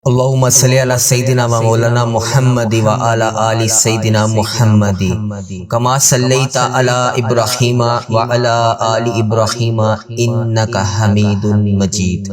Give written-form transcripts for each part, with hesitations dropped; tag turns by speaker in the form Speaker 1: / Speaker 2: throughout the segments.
Speaker 1: اللہم صلی علی سیدنا و مولانا محمد و علی آل سیدنا محمد کما صلیت علی ابراہیم و علی آل ابراہیم انکا حمید مجید۔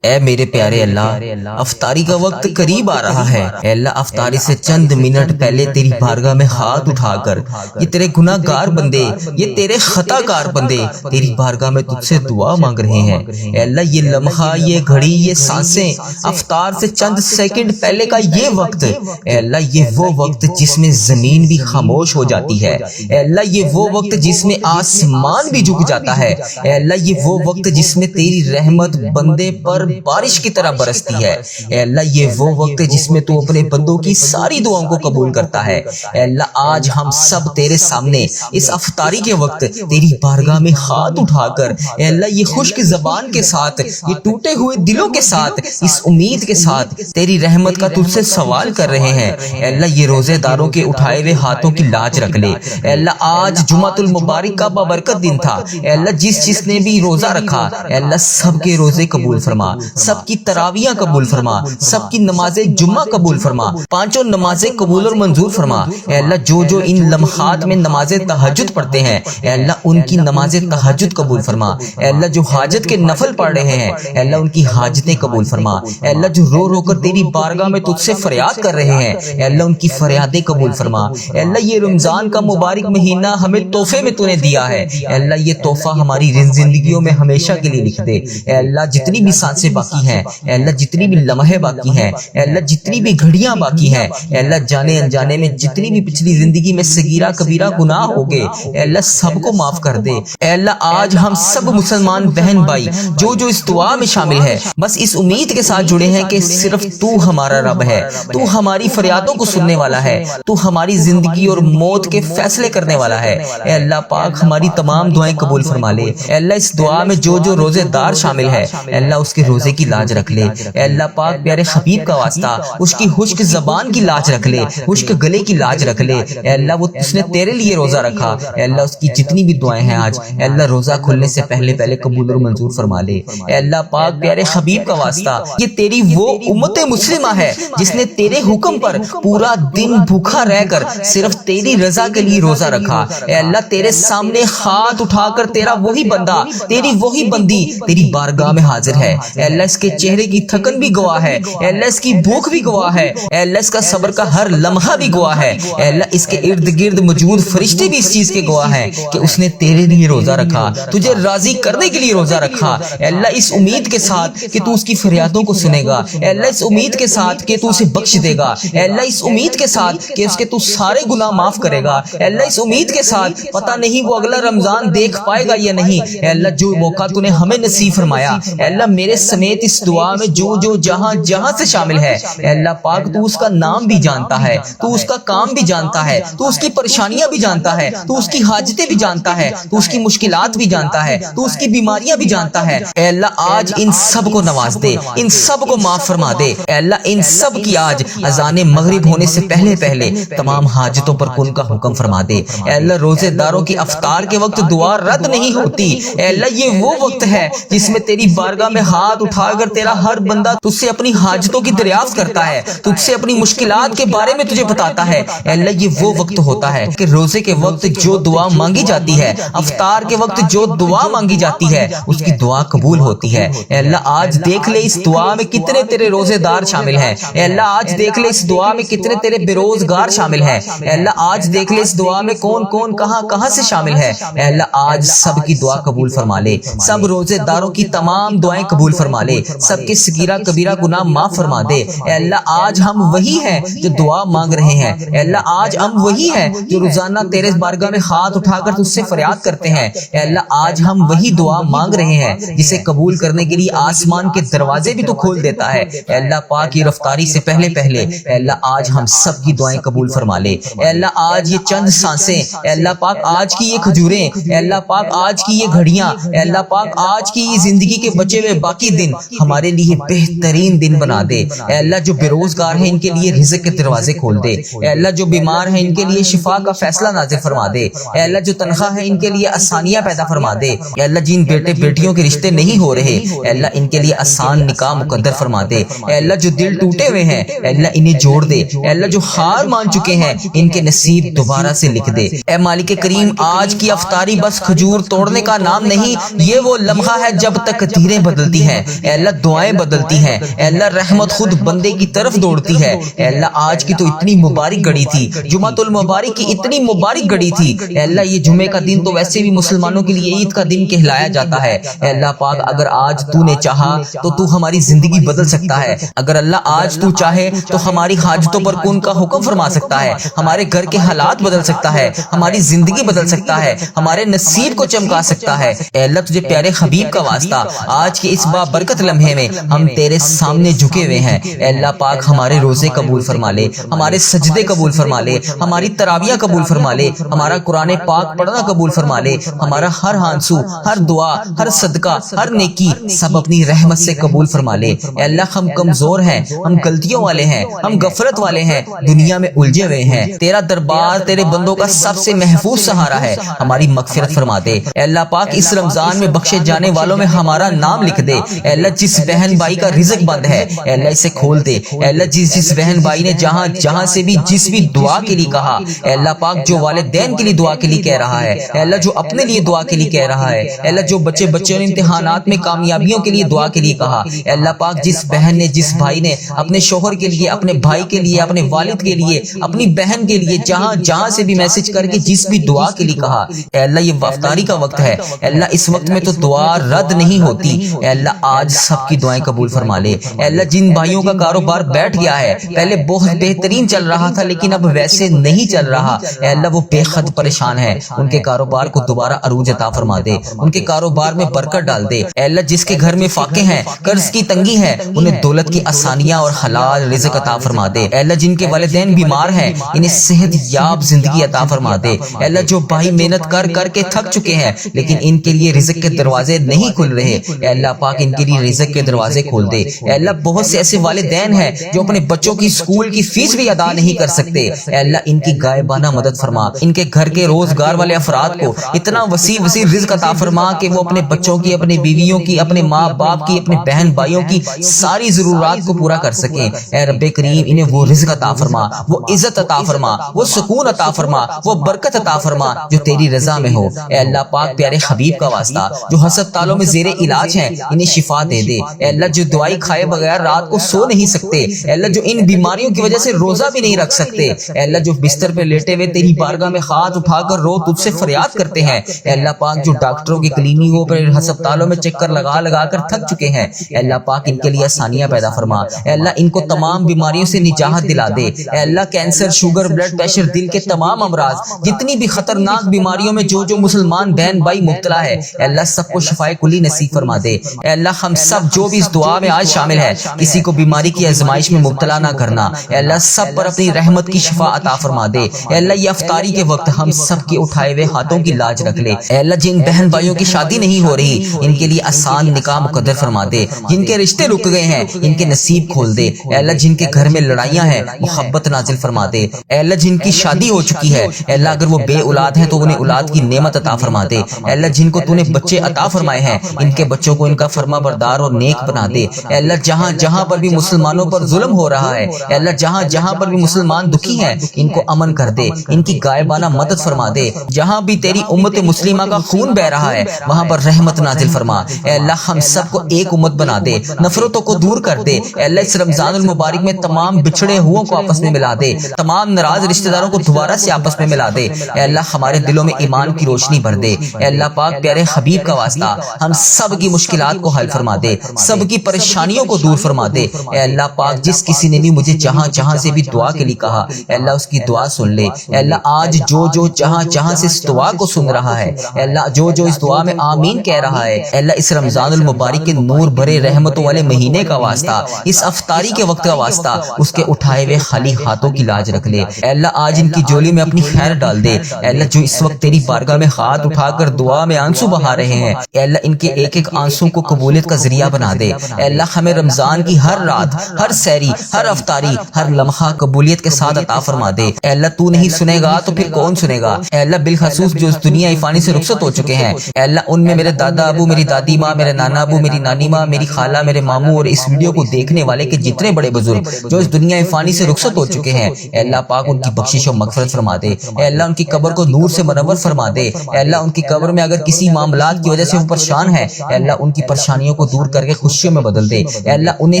Speaker 1: اے میرے پیارے اللہ، افطاری کا وقت قریب آ رہا ہے۔ اے اللہ، افطاری سے چند منٹ پہلے تیری بارگاہ میں ہاتھ اٹھا کر یہ تیرے گناہ گار بندے، یہ تیرے خطا کار بندے تیری بارگاہ میں تجھ سے دعا مانگ رہے ہیں۔ اے اللہ، یہ لمحہ، یہ گھڑی، یہ سانسیں، افطار سے چند سیکنڈ پہلے کا یہ وقت، اے اللہ یہ وہ وقت جس میں زمین بھی خاموش ہو جاتی ہے۔ اے اللہ یہ وہ وقت جس میں آسمان بھی جھک جاتا ہے۔ اے اللہ یہ وہ وقت جس میں تیری رحمت بندے پر بارش کی طرح برستی ہے۔ اے اللہ یہ وہ وقت جس میں تو اپنے بندوں کی ساری دعاؤں کو قبول کرتا ہے۔ اے اللہ آج ہم سب تیرے سامنے اس افطاری کے وقت تیری بارگاہ میں ہاتھ اٹھا کر، اے اللہ یہ خشک زبان کے ساتھ، یہ ٹوٹے ہوئے دلوں کے ساتھ، اس امید کے ساتھ تیری رحمت کا تجھ سے سوال کر رہے ہیں۔ اے اللہ یہ روزے داروں کے اٹھائے ہوئے ہاتھوں کی لاج رکھ لے۔ اے اللہ آج جمعۃ المبارک کا بابرکت دن تھا۔ اے اللہ جس نے بھی روزہ رکھا، اے اللہ سب کے روزے قبول فرما، سب کی تراویحاں قبول فرما، سب کی نماز جمعہ قبول فرما، پانچوں نمازیں قبول اور منظور فرما۔ اے اللہ جو ان لمحات میں نماز تہجد پڑھتے ہیں، اے اللہ ان کی نماز تہجد قبول فرما۔ اے اللہ جو حاجت کے نفل پڑھ رہے ہیں، اے اللہ ان کی حاجتیں قبول فرما۔ اے اللہ جو رو رو کر تیری بارگاہ میں تجھ سے فریاد کر رہے ہیں، اے اللہ ان کی فریادیں قبول فرما۔ اے اللہ یہ رمضان کا مبارک مہینہ ہمیں تحفے میں تو نے دیا ہے، اے اللہ یہ تحفہ ہماری زندگیوں میں ہمیشہ کے لیے لکھ دے۔ اے اللہ جتنی بھی سانسیں باقی ہیں، اے اللہ جتنی بھی لمحے باقی ہیں، اے اللہ جتنی بھی گھڑیاں باقی ہیں، اے اللہ جانے انجانے میں جتنی بھی پچھلی زندگی میں صغیرہ کبیرہ گناہ ہو گئے، اے اللہ سب کو معاف کر دے۔ اے اللہ آج ہم سب مسلمان بہن بھائی جو اس دعا میں شامل ہے، بس اس امید کے ساتھ جڑے ہیں کہ صرف تو ہمارا رب ہے، تو ہماری فریادوں کو سننے والا ہے، تو ہماری زندگی اور موت کے فیصلے کرنے والا ہے۔ اے اللہ پاک ہماری تمام دعائیں قبول فرما لے۔ اے اللہ اس دعا میں جو روزے دار شامل ہے، اے اللہ اس کے روزے کی لاج رکھ لے۔ اے اللہ پاک پیارے حبیب کا واسطہ اس کی خشک زبان کی لاج رکھ لے، خشک گلے کی لاج رکھ لے۔ اے اللہ اس نے تیرے لیے روزہ رکھا، اے اللہ اس کی جتنی بھی دعائیں ہیں آج، اے اللہ روزہ کھلنے سے پہلے قبول اور منظور فرما لے۔ اے اللہ پاک پیارے حبیب کا واسطہ یہ تیری وہ امت مسلمہ ہے جس نے تیرے حکم پر پورا دن بھوکا رہ کر صرف تیری رضا کے لیے روزہ رکھا۔ اے اللہ تیرے سامنے ہاتھ اٹھا کر تیرا وہی بندہ، تیری وہی بندی تیری بارگاہ میں حاضر ہے۔ اے اللہ اس کے چہرے کی تھکن بھی گواہ ہے، اے اللہ اس کی بھوک بھی گواہ ہے، اے اللہ اس کا صبر کا ہر لمحہ بھی گواہ ہے۔ اے اللہ اس کے ارد گرد موجود فرشتے بھی اس چیز کے گواہ ہیں کہ اس نے تیرے لیے روزہ رکھا، تجھے راضی کرنے کے لیے روزہ رکھا۔ اے اللہ اس امید کے ساتھ کہ تو اس کی فریادوں کو سنے گا، اے اللہ اس امید کے ساتھ کہ تو اسے بخش دے گا، اے اللہ اس امید کے ساتھ کہ اس کے تو سارے گناہ معاف کرے گا، اے اللہ اس امید کے ساتھ پتہ نہیں وہ اگلا رمضان دیکھ پائے گا یا نہیں۔ اے اللہ جو موقع تو نے ہمیں نصیب فرمایا، اے اللہ میرے سمیت اس دعا میں جو جہاں سے شامل ہے، اے اللہ پاک تو اس کا نام بھی جانتا ہے، تو اس کا کام بھی جانتا ہے، تو اس کی پریشانیاں بھی جانتا ہے، تو اس کی حاجتیں بھی جانتا ہے، تو اس کی مشکلات بھی جانتا ہے، تو اس کی بیماریاں بھی جانتا ہے۔ اے اللہ آج ان سب کو نواز دے، ان سب کو معاف فرما دے۔ اے اللہ ان سب کی آج اذان مغرب ہونے سے پہلے تمام حاجتوں پر کن کا حکم فرما دے۔ اے اللہ روزے داروں کی افطار کے وقت دعا رد نہیں ہوتی۔ اے اللہ یہ وہ وقت ہے جس میں تیری بارگاہ میں ہاتھ اٹھا کر تیرا ہر بندہ تجھ سے اپنی حاجتوں کی دریافت کرتا ہے، تجھ سے اپنی مشکلات کے بارے میں تجھے بتاتا ہے۔ اے اللہ یہ وہ وقت ہوتا ہے کہ روزے کے وقت جو دعا مانگی جاتی ہے، افطار کے وقت جو دعا مانگی جاتی ہے، اس کی دعا قبول ہوتی ہے۔ اے اللہ آج دیکھ لے اس دعا میں کتنے تیرے روزے دار شامل ہیں۔ اے اللہ آج دیکھ لے اس دعا میں کتنے تیرے بے روزگار شامل ہیں۔ اے اللہ آج دیکھ لے اس دعا میں کون کہاں سے شامل ہے۔ اے اللہ آج سب کی دعا قبول فرما لے، سب روزے داروں کی تمام دعائیں قبول فرما لے، سب کے صغیرہ کبیرہ گناہ معاف فرما دے۔ اے اللہ آج ہم وہی ہیں جو دعا مانگ رہے ہیں، اے اللہ آج ہم وہی ہیں جو روزانہ تیرے بارگاہ میں ہاتھ اٹھا کر تجھ سے فریاد کرتے ہیں۔ اے اللہ آج ہم وہی دعا مانگ رہے ہیں جسے قبول کرنے کے لیے آسمان کے دروازے بھی تو کھول دیتا ہے۔ اے اللہ پاک یہ رفتاری سے پہلے اے اللہ آج ہم سب کی دعائیں قبول فرما لے۔ اے اللہ آج یہ چند سانسیں، اے اللہ پاک آج کی یہ کھجوریں، اے اللہ پاک آج کی یہ گھڑیاں، اے اللہ پاک آج کی یہ زندگی کے بچے ہوئے باقی دن ہمارے لیے بہترین دن بنا دے۔ اے اللہ جو بے روزگار ہیں ان کے لیے رزق کے دروازے کھول دے۔ اے اللہ جو بیمار ہیں ان کے لیے شفا کا فیصلہ نازل فرما دے۔ اے اللہ جو تنخواہ ہے ان کے لیے آسانیاں پیدا فرما دے۔ اے اللہ جن بیٹے بیٹیوں کے رشتے نہیں ہو رہے، اے اللہ ان کے لیے آسان نکاح مقدر فرما دے۔ اے اللہ جو دل ٹوٹے ہوئے ہیں اے اللہ انہیں جوڑ دے، اے اللہ جو ہار مان چکے ہیں ان کے نصیب دوبارہ سے لکھ دے۔ اے مالک کریم آج کی افطاری بس کھجور توڑنے کا نام نہیں، یہ وہ لمحہ ہے جب تک تیریں بدلتی ہیں، اے اللہ دعائیں بدلتی ہیں، اے اللہ رحمت خود بندے کی طرف دوڑتی ہے۔ اے اللہ آج کی تو اتنی مبارک گھڑی تھی، جمعۃ المبارک کی اتنی مبارک گھڑی تھی، اے اللہ یہ جمعے کا دن تو ویسے بھی مسلمانوں کے لیے عید کا دن کہلایا جاتا ہے۔ اے اللہ پاک اگر آج تو نے چاہا تو تو ہماری زندگی بدل سکتا ہے، اگر اللہ آج تو چاہے تو ہماری حاجتوں پر کن کا حکم فرما سکتا ہے، ہمارے گھر کے حالات بدل سکتا ہے، ہماری زندگی بدل سکتا ہے، ہمارے نصیب کو چمکا سکتا ہے۔ اے اللہ تجھے پیارے حبیب کا واسطہ آج کے اس بابرکت لمحے میں ہم تیرے سامنے جھکے ہوئے ہیں، اے اللہ پاک ہمارے روزے قبول فرما لے، ہمارے سجدے قبول فرما لے، ہماری تراویح قبول فرما لے، ہمارا قرآن پاک پڑھنا قبول فرما لے، ہمارا ہر آنسو، ہر دعا، ہر صدقہ، ہر نیکی سب اپنی رحمت سے قبول فرما لے۔ اے اللہ ہم کمزور ہیں، ہم غلطیوں والے ہیں، ہم غفلت والے ہیں، دنیا میں الجھے ہوئے ہیں، تیرا دربار تیرے بندوں کا سب سے محفوظ سہارا ہے، ہماری مغفرت فرما دے۔ اے اللہ پاک اس رمضان میں بخشے جانے والوں میں ہمارا نام لکھ دے۔ اے اللہ جس بہن بھائی کا رزق بند ہے اے اللہ اسے کھول دے۔ اے اللہ جس بہن بھائی نے جہاں سے بھی جس بھی دعا کے لیے کہا، اے اللہ پاک جو والدین کے لیے دعا کے لیے کہہ رہا ہے، اے اللہ جو اپنے لیے دعا کے لیے کہہ رہا ہے، اے اللہ جو بچوں نے امتحانات میں کامیابیوں کے لیے دعا کے لیے کہا، اے اللہ پاک جس بہن نے جس بھائی نے اپنے شوہر کے لیے، اپنے بھائی کے لیے، اپنے والد کے لیے، اپنی بہن کے لیے جہاں سے بھی میسج کر کے جس بھی دعا کے لیے کہا، اے اللہ یہ افطاری کا وقت ہے، اے اللہ اس وقت میں تو دعا رد نہیں ہوتی، اے اللہ آج سب کی دعائیں قبول فرما لے۔ اے اللہ جن بھائیوں کا کاروبار بیٹھ گیا ہے، پہلے بہت بہترین چل رہا تھا لیکن اب ویسے نہیں چل رہا، اے اللہ وہ بے حد پریشان ہے، ان کے کاروبار کو دوبارہ عروج عطا فرما دے، ان کے کاروبار میں برکت ڈال دے۔ اے اللہ جس کے گھر میں فاقے ہیں، قرض کی تنگی ہے، انہیں دولت کی آسانیاں اور حلال رزق عطا فرما دے۔ اے اللہ جن کے والدین بیمار ہیں انہیں صحت یاب زندگی عطا فرما دے۔ اے اللہ جو بھائی محنت کر کے تھک چکے ہیں لیکن ان کے لیے رزق کے دروازے نہیں کھل رہے، اے اللہ پاک ان کے لیے رزق کے دروازے کھول دے۔ اے اللہ بہت سے ایسے والدین ہیں جو اپنے بچوں کی اسکول کی فیس بھی ادا نہیں کر سکتے، اے اللہ ان کی غائبانہ مدد فرما، ان کے گھر کے روزگار والے افراد کو اتنا وسیع رزق عطا فرما کہ وہ اپنے بچوں کی، اپنے بیویوں کی، اپنے ماں باپ کی، اپنے بہن بھائیوں کی ساری ضرورات کو پورا کر سکیں۔ اے رب کریم انہیں وہ رزق عطا فرما، وہ عزت عطا فرما، وہ سکون عطا فرما، وہ برکت عطا فرما جو تیری رضا میں ہو۔ اے اللہ پاک پیارے حبیب کا واسطہ جو ہسپتالوں میں زیر علاج ہیں انہیں شفا دے دے۔ اے اللہ جو دوائی کھائے بغیر رات کو سو نہیں سکتے، اے اللہ جو ان بیماریوں کی وجہ سے روزہ بھی نہیں رکھ سکتے، اے اللہ جو بستر پہ لیٹے ہوئے تیری بارگاہ میں ہاتھ اٹھا کر رو تجھ سے فریاد کرتے ہیں، اے اللہ پاک جو ڈاکٹروں کی کلینکوں پر ہسپتالوں میں چکر لگا کر تھک چکے ہیں، اے اللہ پاک ان کے لیے آسانیاں پیدا فرما۔ اے اللہ ان کو تمام بیماریوں سے نجات دلا دے۔ اے اللہ کینسر، شوگر، بلڈ پریشر، دل کے تمام امراض، جتنی بھی خطرناک بیماریوں میں جو مسلمان بہن بھائی مبتلا ہے، اے اللہ سب کو شفائے کلی نصیب فرما دے۔ اے اللہ ہم سب جو بھی اس دعا میں آج شامل ہے کسی کو بیماری کی آزمائش میں مبتلا نہ کرنا، اے اللہ سب پر اپنی رحمت کی شفا عطا فرما دے۔ اے اللہ یہ افطاری کے وقت ہم سب کے اٹھائے ہوئے ہاتھوں کی لاج رکھ لے۔ اے اللہ جن بہن بھائیوں کی شادی نہیں ہو رہی ان کے لیے آسان نکاح مقدر فرما دے، جن کے رشتے رک گئے ہیں ان کے نصیب کھول دے۔ اے اللہ جن کے گھر میں لڑائیاں ہیں محبت نازل فرما دے۔ اے اللہ جن کی شادی ہو چکی ہے، اے اللہ اگر وہ بے اولاد ہیں تو انہیں اولاد کی نعمت عطا فرما دے۔ اے اللہ جن کو تو نے بچے عطا فرمائے ہیں ان کے بچوں کو ان کا فرما بردار اور نیک بنا دے۔ اے اللہ جہاں پر بھی مسلمانوں پر ظلم ہو رہا ہے، اے اللہ جہاں پر بھی مسلمان دکھی ہیں ان کو امن کر دے، ان کی غائبانہ مدد فرما دے۔ جہاں بھی تیری امت مسلمہ کا خون بہ رہا ہے وہاں پر رحمت نازل فرما۔ اے اللہ ہم سب کو ایک امت بنا دے، نفرتوں کو دور کر دے۔ اے اللہ اس رمضان المبارک میں تمام بچھڑے ہوں کو آپس میں ملا دے، تمام ناراض رشتہ داروں کو دوبارہ سے آپس میں ملا دے۔ اے اللہ ہمارے دلوں میں ایمان کی روشنی بھر دے۔ اے اللہ پاک پیارے حبیب کا واسطہ ہم سب کی مشکلات کو حل فرما دے، سب کی پریشانیوں کو دور فرما دے۔ اے اللہ پاک جس کسی نے بھی مجھے جہاں سے بھی دعا کے لیے کہا اے اللہ اس کی دعا سن لے۔ اے اللہ آج جو جہاں سے اس دعا کو سن رہا ہے، اے اللہ جو اس دعا میں آمین کہہ رہا ہے، اے اللہ اس رمضان المبارک کے نور بھرے رحمتوں والے مہینے کا واسطہ، اس افطاری کے وقت کا واسطہ اس کے اٹھائے ہوئے خالی ہاتھوں کی لاج رکھ لے۔ اے اللہ آج ان کی جولی میں اپنی خیر ڈال دے۔ اے اللہ جو اس وقت تیری بارگاہ میں ہاتھ اٹھا کر دعا میں آنسو بہا رہے ہیں، اے اللہ ان کے ایک ایک آنسو کو قبولیت کا ذریعہ بنا دے۔ اے اللہ ہمیں رمضان کی ہر رات، ہر سحری، ہر افطاری، ہر لمحہ قبولیت کے ساتھ عطا فرما دے۔ اے اللہ تو نہیں سنے گا تو پھر کون سنے گا؟ اے اللہ بالخصوص جو اس دنیا فانی سے رخصت ہو چکے ہیں، اے اللہ ان میں میرے دادا ابو، میری دادی ماں، میرے نانا ابو، میری نانی ماں، میری خالہ، میرے ماموں اور اس ویڈیو کو کو دیکھنے والے کے جتنے بڑے بزرگ جو اس دنیا فانی سے رخصت ہو چکے ہیں، اے اللہ پاک ان کی بخشش و مغفرت فرما دے، اے اللہ ان کی قبر کو نور سے منور فرما دے، اے اللہ ان کی قبر میں اگر کسی معاملات کی وجہ سے وہ پریشان ہے، اے اللہ ان کی پریشانیوں کو دور کر کے خوشیوں میں بدل دے، اے اللہ انہیں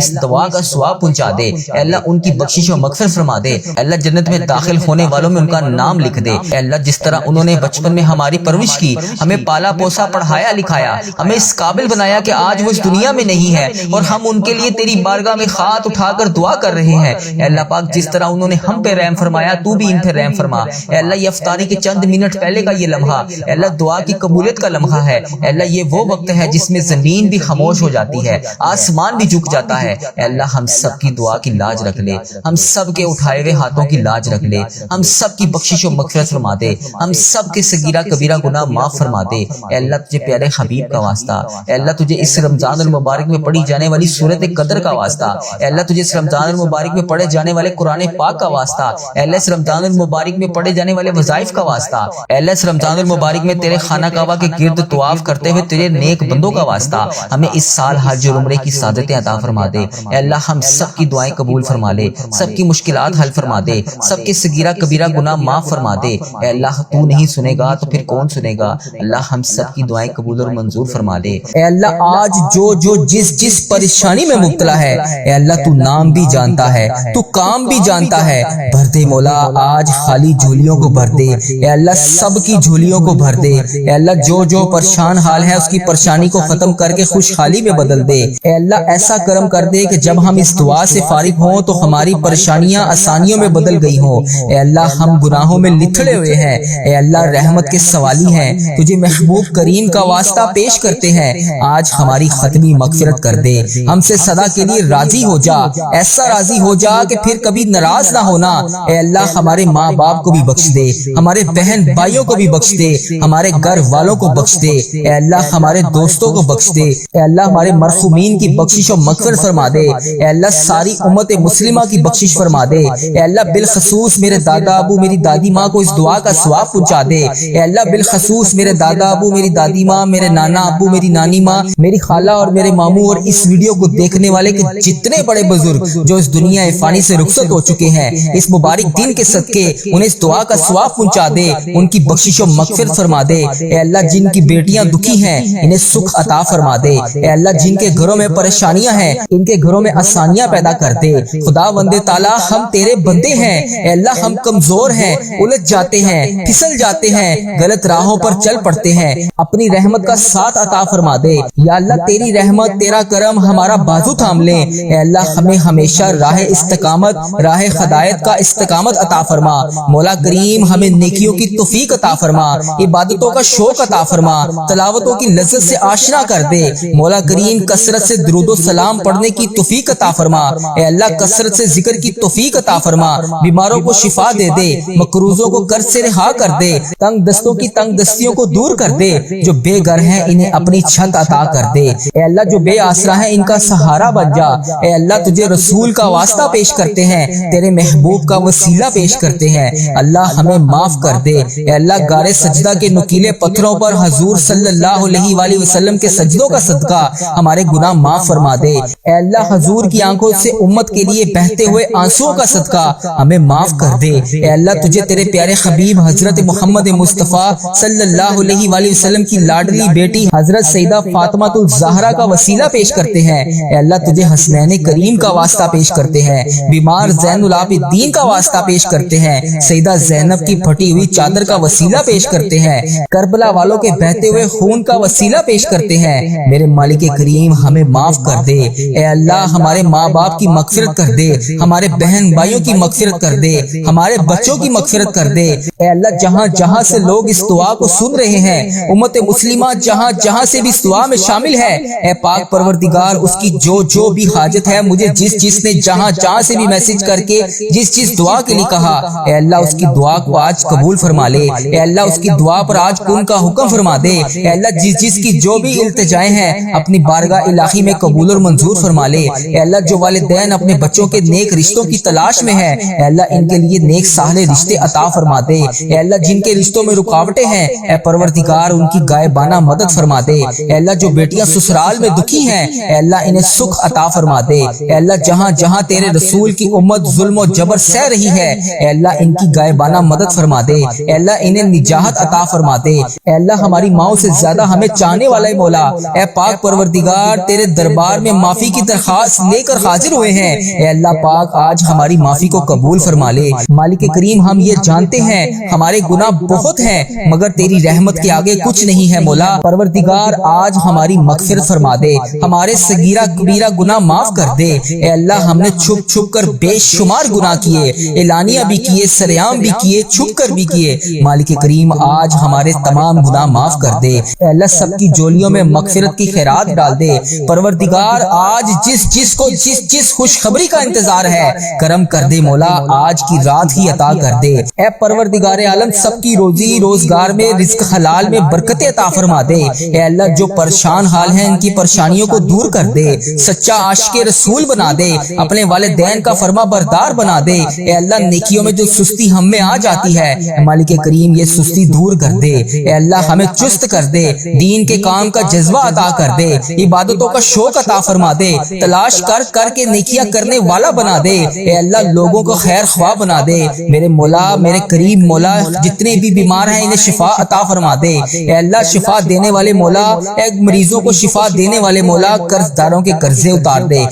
Speaker 1: اس دعا کا ثواب پہنچا دے، اے اللہ ان کی بخشش و مغفرت فرما دے، اے اللہ جنت میں داخل ہونے والوں میں ان کا نام لکھ دے، اے اللہ جس طرح انہوں نے بچپن میں ہماری پرورش کی، ہمیں پالا پوسا پڑھایا لکھایا، ہمیں اس قابل بنایا کہ آج وہ اس دنیا میں نہیں ہے اور ہم ان کے لیے تیری بارگاہ میں ہاتھ اٹھا کر دعا کر رہے ہیں، اے اللہ پاک جس طرح انہوں نے ہم پہ رحم فرمایا تو بھی ان پہ رحم فرما، اے اللہ یہ افطاری کے چند منٹ پہلے کا یہ لمحہ اے اللہ دعا کی قبولیت کا لمحہ ہے، اے اللہ یہ وہ وقت ہے جس میں زمین بھی خاموش ہو جاتی ہے، آسمان بھی جھک جاتا ہے، اے اللہ ہم سب کی دعا کی لاج رکھ لے، ہم سب کے اٹھائے ہوئے ہاتھوں کی لاج رکھ لے، ہم سب کی بخشش و مغفرت فرما دے، ہم سب کے صغیرہ کبیرہ گناہ معاف فرما دے، اے اللہ تجھے پیارے حبیب کا واسطہ، اے اللہ تجھے اس رمضان المبارک میں پڑھی جانے والی سورت قدر کا واسطہ، اے اللہ تجھے اس رمضان المبارک میں پڑھے جانے والے قرآن پاک کا واسطہ، اے اللہ اس رمضان المبارک میں پڑھے جانے والے وظائف کا واسطہ، اے اللہ اس رمضان المبارک میں تیرے خانہ کعبہ کے گرد طواف کرتے ہوئے تیرے نیک بندوں کا واسطہ، ہمیں اس سال حج اور عمرے کی سعادتیں عطا فرما دے، اے اللہ ہم سب کی دعائیں قبول فرما لے، سب کی مشکلات حل فرما دے، سب کے صغیرہ کبیرہ گناہ معاف فرما دے، اے اللہ تو نہیں سنے گا تو پھر کون سنے گا، اللہ ہم سب کی دعائیں قبول اور منظور فرما دے، اے اللہ آج جو جس پریشانی میں مبتلا ہے، اے اللہ تو نام بھی جانتا ہے، تو کام بھی جانتا ہے، بھر دے مولا آج خالی جھولیوں کو بھر دے، اے اللہ سب کی جھولیوں کو بھر دے، اے اللہ جو پریشان حال ہے اس کی پریشانی کو ختم کر کے خوشحالی میں بدل دے، اے اللہ ایسا کرم کر دے کہ جب ہم اس دعا سے فارغ ہوں تو ہماری پریشانیاں آسانیوں میں بدل گئی ہوں، اے اللہ ہم گناہوں میں لتھڑے ہوئے ہیں، اے اللہ رحمت کے سوالی ہیں، تجھے محبوب کریم کا واسطہ پیش کرتے ہیں، آج ہماری ختمی مغفرت کر دے، ہم سے سدا کے لیے راضی ہو جا، ایسا راضی ہو جا کہ پھر کبھی ناراض نہ ہونا، اے اللہ ہمارے ماں باپ کو بھی بخش دے، ہمارے بہن بھائیوں کو بھی بخش دے، ہمارے گھر والوں کو بخش دے، اے اللہ ہمارے دوستوں کو بخش دے، اے اللہ ہمارے مرحومین کی بخشش و مغفرت فرما دے، اے اللہ ساری امت مسلمہ کی بخشش فرما دے، اے اللہ بالخصوص میرے دادا ابو میری دادی ماں کو اس دعا کا ثواب پہنچا دے، اے اللہ بالخصوص میرے دادا ابو میری دادی ماں، میرے نانا ابو میری نانی ماں، میری خالہ اور میرے ماموں اور اس ویڈیو کو دیکھنے والے کے جتنے بڑے بزرگ جو اس دنیا فانی سے رخصت ہو چکے ہیں، اس مبارک دن کے صدقے انہیں اس دعا کا ثواب پہنچا دے، ان کی بخشش و مغفرت فرما دے، اے اللہ جن کی بیٹیاں دکھی ہیں انہیں سکھ عطا فرما دے، اے اللہ جن کے گھروں میں پریشانیاں ہیں ان کے گھروں میں آسانیاں پیدا کر دے، خدا بندے تعالیٰ ہم تیرے بندے ہیں، اے اللہ ہم کمزور ہیں، الجھ جاتے ہیں، پھسل جاتے ہیں، غلط راہوں پر چل پڑتے ہیں، اپنی رحمت کا ساتھ عطا فرما دے، یا اللہ تیری رحمت تیرا کرم ہمارا بازو تھام لے، اے اللہ ہمیں ہمیشہ راہ استقامت راہ ہدایت کا استقامت عطا فرما، مولا کریم ہمیں نیکیوں کی توفیق عطا فرما، عبادتوں کا شوق عطا فرما، تلاوتوں کی لذت سے آشنا کر دے، مولا کریم کثرت سے درود و سلام پڑھنے کی توفیق عطا فرما، اے اللہ کثرت سے ذکر کی توفیق عطا فرما، بیماروں کو شفا دے دے، مقروضوں کو قرض سے رہا کر دے، تنگ دستوں کی تنگ دستیوں کو دور کر دے، جو بے گھر ہیں انہیں اپنی چھت عطا کر دے، اے اللہ جو بے آسرا ہیں ان کا سہارا بن جا، اے اللہ تجھے رسول کا واسطہ پیش کرتے ہیں، تیرے محبوب کا وسیلہ پیش کرتے ہیں، اللہ ہمیں معاف کر دے، اے اللہ غار سجدہ کے نکیلے پتھروں پر حضور صلی اللہ علیہ وآلہ وسلم کے سجدوں کا صدقہ ہمارے گناہ معاف فرما دے، اے اللہ حضور کی آنکھوں سے امت کے لیے بہتے ہوئے آنسوؤں کا صدقہ ہمیں معاف کر دے، اے اللہ تجھے تیرے پیارے حبیب حضرت محمد مصطفیٰ صلی اللہ علیہ وآلہ وسلم کی لاڈلی بیٹی حضرت سیدہ فاطمہ الزہرا کا وسیلہ پیش کرتے ہیں، اے اللہ تجھے حسنین کریم کا واسطہ پیش کرتے ہیں، بیمار زین العابدین کا واسطہ پیش کرتے ہیں، سیدہ زینب کی پھٹی ہوئی چادر کا وسیلہ پیش کرتے ہیں، کربلا والوں کے بہتے ہوئے خون کا وسیلہ پیش کرتے ہیں، میرے مالک کریم ہمیں معاف کر دے، اے اللہ ہمارے ماں باپ کی مغفرت کر دے، ہمارے بہن بھائیوں کی مغفرت کر دے، ہمارے بچوں کی مغفرت کر دے، اے اللہ جہاں جہاں سے لوگ اس دعا کو سن رہے ہیں، امت مسلمہ جہاں جہاں سے بھی اس دعا میں شامل ہے، اے پاک پروردگار اس کی جو بھی حاجت ہے، مجھے جس نے جہاں سے بھی میسج کر کے جس دعا کے لیے کہا، اے اللہ اس کی دعا کو آج قبول فرما لے، اے اللہ اس کی دعا پر آج کن کا حکم فرما دے، اے اللہ جس کی جو بھی التجائیں ہیں اپنی بارگاہ الہی میں قبول اور منظور فرما لے، اے اللہ جو والدین اپنے بچوں کے نیک رشتوں کی تلاش میں ہیں، اے اللہ ان کے لیے نیک صالح رشتے عطا فرما دے، اے اللہ جن کے رشتوں میں رکاوٹیں ہیں اے پروردگار ان کی غائبانہ مدد فرما دے، اے اللہ جو بیٹیاں سسرال میں دکھی ہیں اے اللہ انہیں سکھ
Speaker 2: عطا فرما دے۔ اے اللہ جہاں جہاں تیرے رسول کی امت ظلم و جبر سہ رہی ہے، اے اللہ ان کی غائبانہ مدد فرما دے۔ اے اللہ انہیں نجات عطا فرما دے۔ اے اللہ ہماری ماؤں سے زیادہ ہمیں چاہنے والا مولا، اے پاک پروردگار تیرے دربار میں معافی کی درخواست لے کر حاضر ہوئے ہیں۔ اے اللہ پاک آج ہماری معافی کو قبول فرما لے۔ مالک کریم ہم یہ جانتے ہیں ہمارے گناہ بہت ہیں مگر تیری رحمت کے آگے کچھ نہیں ہے مولا۔ پروردگار آج ہماری مغفرت فرما دے، ہمارے صغیرہ کبیرہ گناہ معاف کر دے۔ اے اللہ ہم نے چھپ چھپ کر بے شمار گناہ کیے، اعلانیہ بھی کیے، سریعام بھی کیے، چھپ کر بھی کیے۔ مالک کریم آج ہمارے تمام گناہ معاف کر دے۔ اے اللہ سب کی جولیوں میں مغفرت کی خیرات ڈال دے۔ پروردگار آج جس کو جس خوشخبری کا انتظار ہے کرم کر دے مولا، آج کی رات ہی عطا کر دے۔ اے پروردگار عالم سب کی روزی روزگار میں رزق حلال میں برکت عطا فرما دے۔ اے اللہ جو پریشان حال ہیں ان کی پریشانیوں کو دور کر دے، سچا عاشق رسول بنا دے، اپنے والدین کا فرما بردار بنا دے۔ اے اللہ نیکیوں میں جو سستی ہم میں آ جاتی ہے مالک کریم یہ سستی دور کر دے۔ اے اللہ ہمیں چست کر دے، دین کے کام کا جذبہ عطا کر دے، عبادتوں کا شوق عطا فرما دے، تلاش کر کر کے نیکیاں کرنے والا بنا دے۔ اے اللہ لوگوں کو خیر خواہ بنا دے۔ میرے مولا میرے کریم مولا جتنے بھی بیمار ہیں انہیں شفا عطا فرما دے۔ اے اللہ شفا دینے والے مولا، اے مریضوں کو شفا دینے والے مولا، قرض داروں کے قرضے اتار دے۔